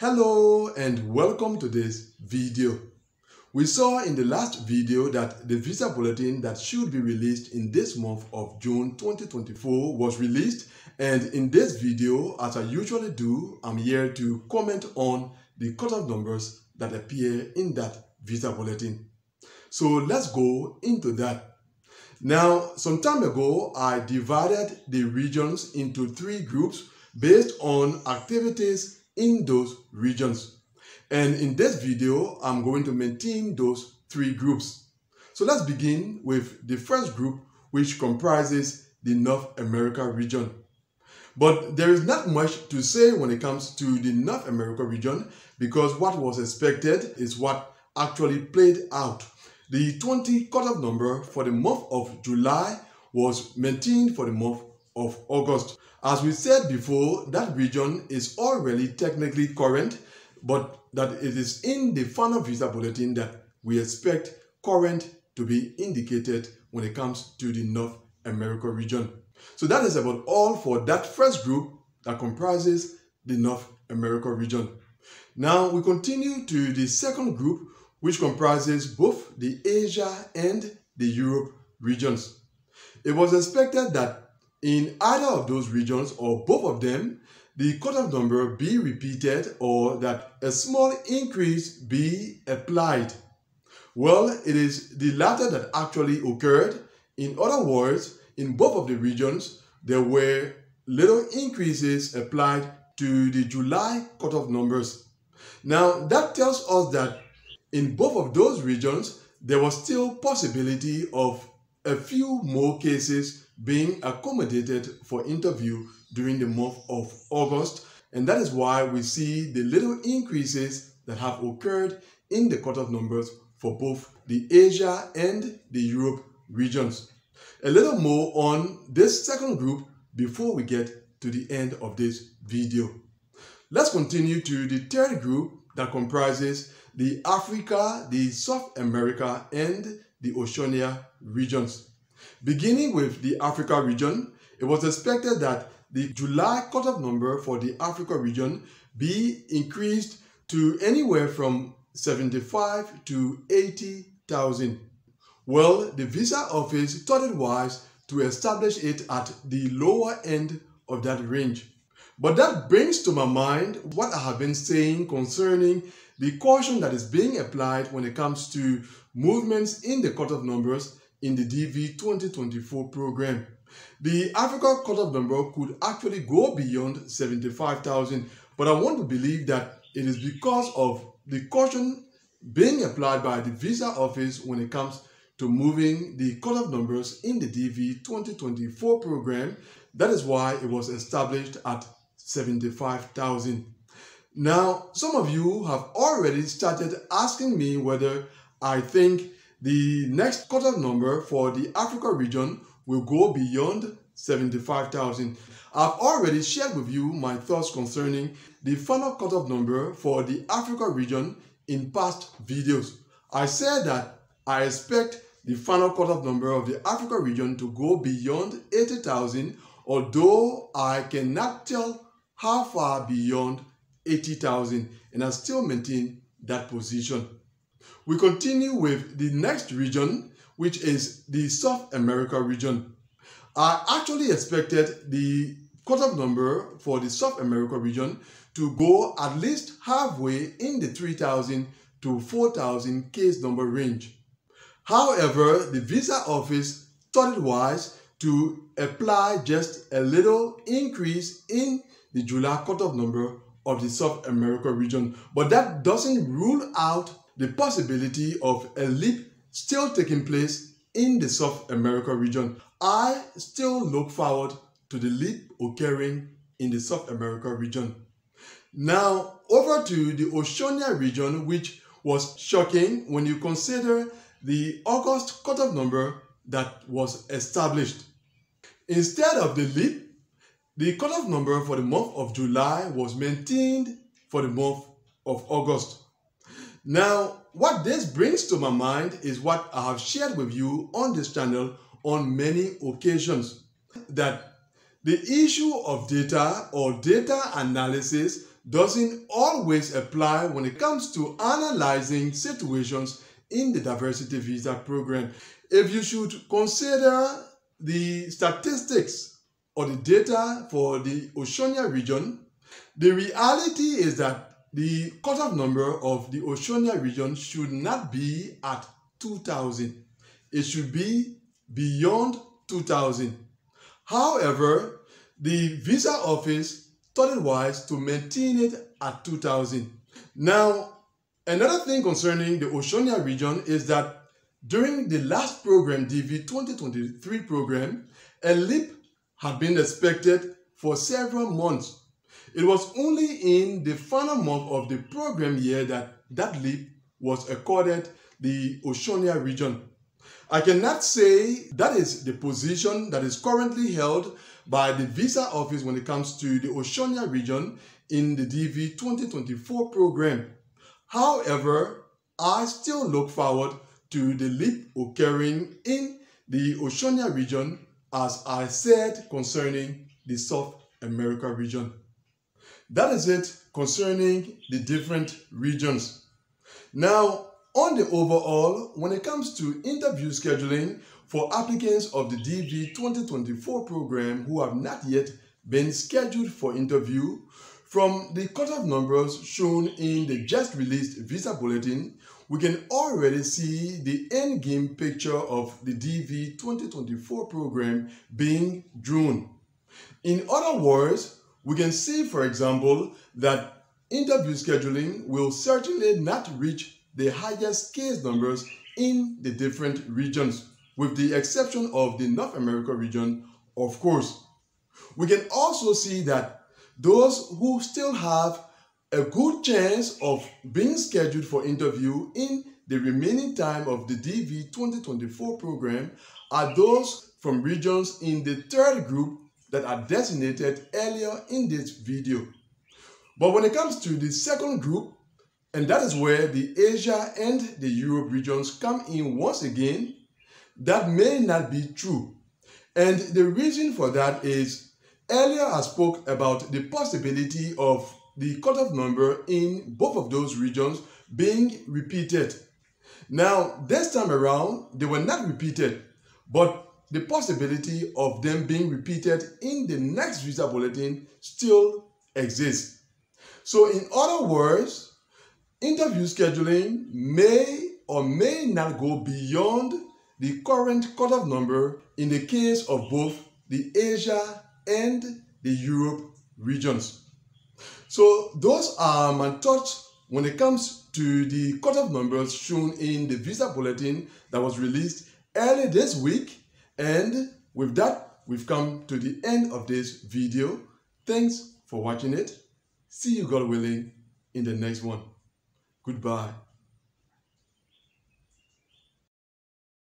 Hello and welcome to this video. We saw in the last video that the visa bulletin that should be released in this month of June 2024 was released, and in this video, as I usually do, I'm here to comment on the cutoff numbers that appear in that visa bulletin. So let's go into that. Now, some time ago, I divided the regions into 3 groups based on activities in those regions. And in this video, I'm going to maintain those 3 groups. So let's begin with the first group, which comprises the North America region. But there is not much to say when it comes to the North America region, because what was expected is what actually played out. The 20 cutoff number for the month of July was maintained for the month of August. As we said before, that region is already technically current, but that it is in the final visa bulletin that we expect current to be indicated when it comes to the North America region. So that is about all for that first group that comprises the North America region. Now we continue to the second group, which comprises both the Asia and the Europe regions. It was expected that in either of those regions or both of them, the cutoff number be repeated or that a small increase be applied. Well, it is the latter that actually occurred. In other words, in both of the regions, there were little increases applied to the July cutoff numbers. Now, that tells us that in both of those regions, there was still possibility of a few more cases being accommodated for interview during the month of August, and that is why we see the little increases that have occurred in the cutoff numbers for both the Asia and the Europe regions. A little more on this second group before we get to the end of this video. Let's continue to the third group that comprises the Africa, the South America, and the Oceania regions. Beginning with the Africa region, it was expected that the July cutoff number for the Africa region be increased to anywhere from 75 to 80,000. Well, the visa office thought it wise to establish it at the lower end of that range. But that brings to my mind what I have been saying concerning the caution that is being applied when it comes to movements in the cutoff numbers in the DV 2024 program. The Africa cutoff number could actually go beyond 75,000, but I want to believe that it is because of the caution being applied by the visa office when it comes to moving the cutoff numbers in the DV 2024 program. That is why it was established at 75,000. Now, some of you have already started asking me whether I think the next cutoff number for the Africa region will go beyond 75,000. I've already shared with you my thoughts concerning the final cutoff number for the Africa region in past videos. I said that I expect the final cutoff number of the Africa region to go beyond 80,000, although I cannot tell how far beyond 80,000, and I still maintain that position. We continue with the next region, which is the South America region. I actually expected the cutoff number for the South America region to go at least halfway in the 3,000 to 4,000 case number range. However, the visa office thought it wise to apply just a little increase in the July cutoff number of the South America region. But that doesn't rule out the possibility of a leap still taking place in the South America region. I still look forward to the leap occurring in the South America region. Now, over to the Oceania region, which was shocking when you consider the August cutoff number that was established. Instead of the leap, the cutoff number for the month of July was maintained for the month of August. Now, what this brings to my mind is what I have shared with you on this channel on many occasions, that the issue of data or data analysis doesn't always apply when it comes to analyzing situations in the diversity visa program. If you should consider the statistics or the data for the Oceania region, the reality is that the cutoff number of the Oceania region should not be at 2,000. It should be beyond 2,000. However, the visa office thought it wise to maintain it at 2,000. Now, another thing concerning the Oceania region is that during the last program, DV 2023 program, a leap had been expected for several months. It was only in the final month of the program year that leap was accorded the Oceania region. I cannot say that is the position that is currently held by the visa office when it comes to the Oceania region in the DV 2024 program. However, I still look forward to the leap occurring in the Oceania region, as I said concerning the South America region. That is it concerning the different regions. Now, on the overall, when it comes to interview scheduling for applicants of the DV 2024 program who have not yet been scheduled for interview, from the cutoff numbers shown in the just released visa bulletin, we can already see the end game picture of the DV 2024 program being June. In other words, we can see, for example, that interview scheduling will certainly not reach the highest case numbers in the different regions, with the exception of the North America region, of course. We can also see that those who still have a good chance of being scheduled for interview in the remaining time of the DV 2024 program are those from regions in the third group that are designated earlier in this video. But when it comes to the second group, and that is where the Asia and the Europe regions come in once again, that may not be true. And the reason for that is, earlier I spoke about the possibility of the cutoff number in both of those regions being repeated. Now, this time around, they were not repeated, but the possibility of them being repeated in the next visa bulletin still exists. So in other words, interview scheduling may or may not go beyond the current cutoff number in the case of both the Asia and the Europe regions. So those are my thoughts when it comes to the cutoff numbers shown in the visa bulletin that was released early this week. And with that, we've come to the end of this video. Thanks for watching it. See you, God willing, in the next one. Goodbye.